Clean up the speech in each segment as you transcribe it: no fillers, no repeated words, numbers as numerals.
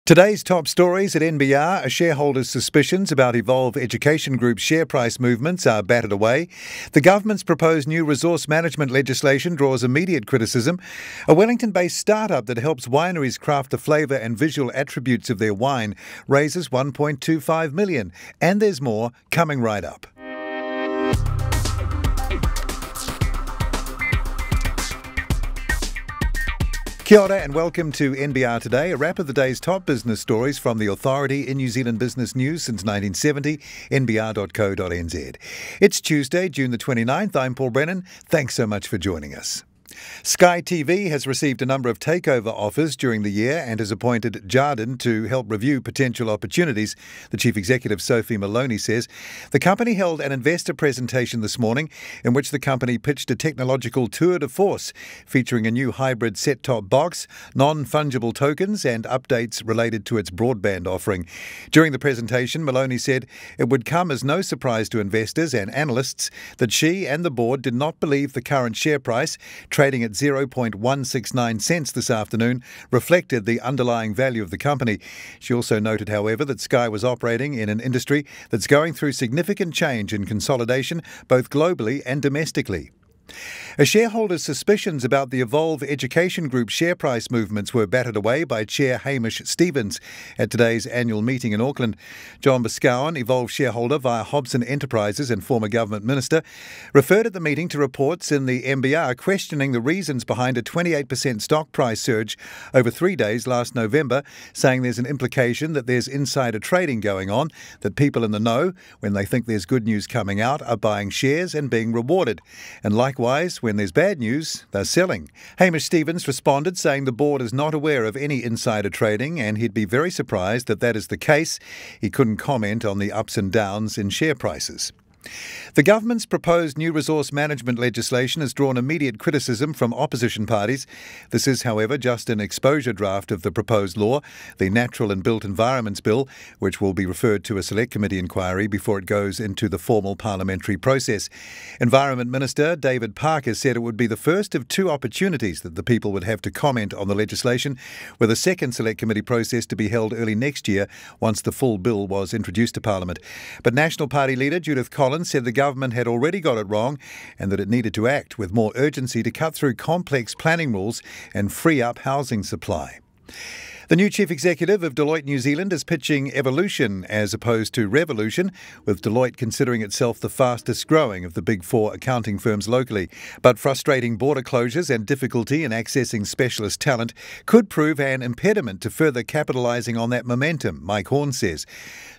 Today's top stories at NBR are shareholders' suspicions about Evolve Education Group's share price movements are battered away. The government's proposed new resource management legislation draws immediate criticism. A Wellington-based startup that helps wineries craft the flavour and visual attributes of their wine raises $1.25 million. And there's more coming right up. Kia ora and welcome to NBR Today, a wrap of the day's top business stories from the authority in New Zealand business news since 1970, nbr.co.nz. It's Tuesday, June the 29th. I'm Paul Brennan. Thanks so much for joining us. Sky TV has received a number of takeover offers during the year and has appointed Jarden to help review potential opportunities, the Chief Executive Sophie Maloney says. The company held an investor presentation this morning in which the company pitched a technological tour de force featuring a new hybrid set-top box, non-fungible tokens and updates related to its broadband offering. During the presentation, Maloney said it would come as no surprise to investors and analysts that she and the board did not believe the current share price, trading at 0.169 cents this afternoon, reflected the underlying value of the company. She also noted, however, that Sky was operating in an industry that's going through significant change and consolidation, both globally and domestically. A shareholder's suspicions about the Evolve Education Group share price movements were battered away by Chair Hamish Stevens at today's annual meeting in Auckland. John Boscawen, Evolve shareholder via Hobson Enterprises and former government minister, referred at the meeting to reports in the NBR questioning the reasons behind a 28% stock price surge over 3 days last November, saying there's an implication that there's insider trading going on, that people in the know, when they think there's good news coming out, are buying shares and being rewarded. And likewise, when there's bad news, they're selling. Hamish Stevens responded saying the board is not aware of any insider trading and he'd be very surprised that that is the case. He couldn't comment on the ups and downs in share prices. The government's proposed new resource management legislation has drawn immediate criticism from opposition parties. This is, however, just an exposure draft of the proposed law, the Natural and Built Environments Bill, which will be referred to a select committee inquiry before it goes into the formal parliamentary process. Environment Minister David Parker said it would be the first of two opportunities that the people would have to comment on the legislation, with a second select committee process to be held early next year once the full bill was introduced to Parliament. But National Party leader Judith Collins said the government had already got it wrong and that it needed to act with more urgency to cut through complex planning rules and free up housing supply. The new chief executive of Deloitte New Zealand is pitching evolution as opposed to revolution, with Deloitte considering itself the fastest growing of the big four accounting firms locally. But frustrating border closures and difficulty in accessing specialist talent could prove an impediment to further capitalising on that momentum, Mike Horn says.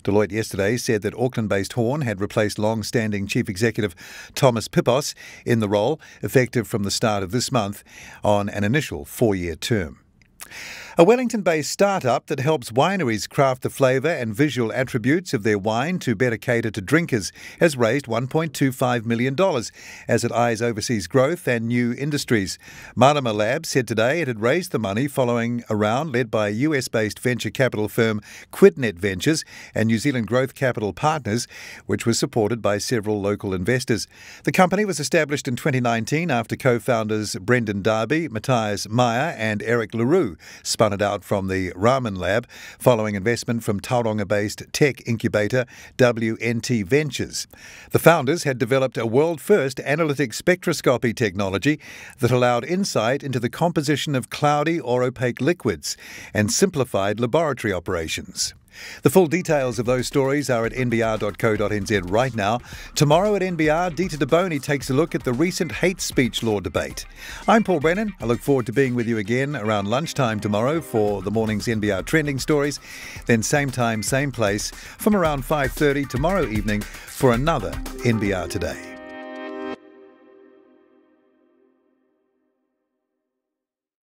Deloitte yesterday said that Auckland-based Horn had replaced long-standing chief executive Thomas Pipos in the role, effective from the start of this month, on an initial 4-year term. A Wellington-based startup that helps wineries craft the flavour and visual attributes of their wine to better cater to drinkers has raised $1.25 million as it eyes overseas growth and new industries. Malama Labs said today it had raised the money following a round led by US-based venture capital firm QuidNet Ventures and New Zealand Growth Capital Partners, which was supported by several local investors. The company was established in 2019 after co-founders Brennan, Matthias Meyer and Eric LaRue spun it out from the Ramen Lab following investment from Tauranga-based tech incubator WNT Ventures. The founders had developed a world-first analytic spectroscopy technology that allowed insight into the composition of cloudy or opaque liquids and simplified laboratory operations. The full details of those stories are at nbr.co.nz right now. Tomorrow at NBR, Dita DeBoni takes a look at the recent hate speech law debate. I'm Paul Brennan. I look forward to being with you again around lunchtime tomorrow for the morning's NBR trending stories. Then same time, same place from around 5:30 tomorrow evening for another NBR Today.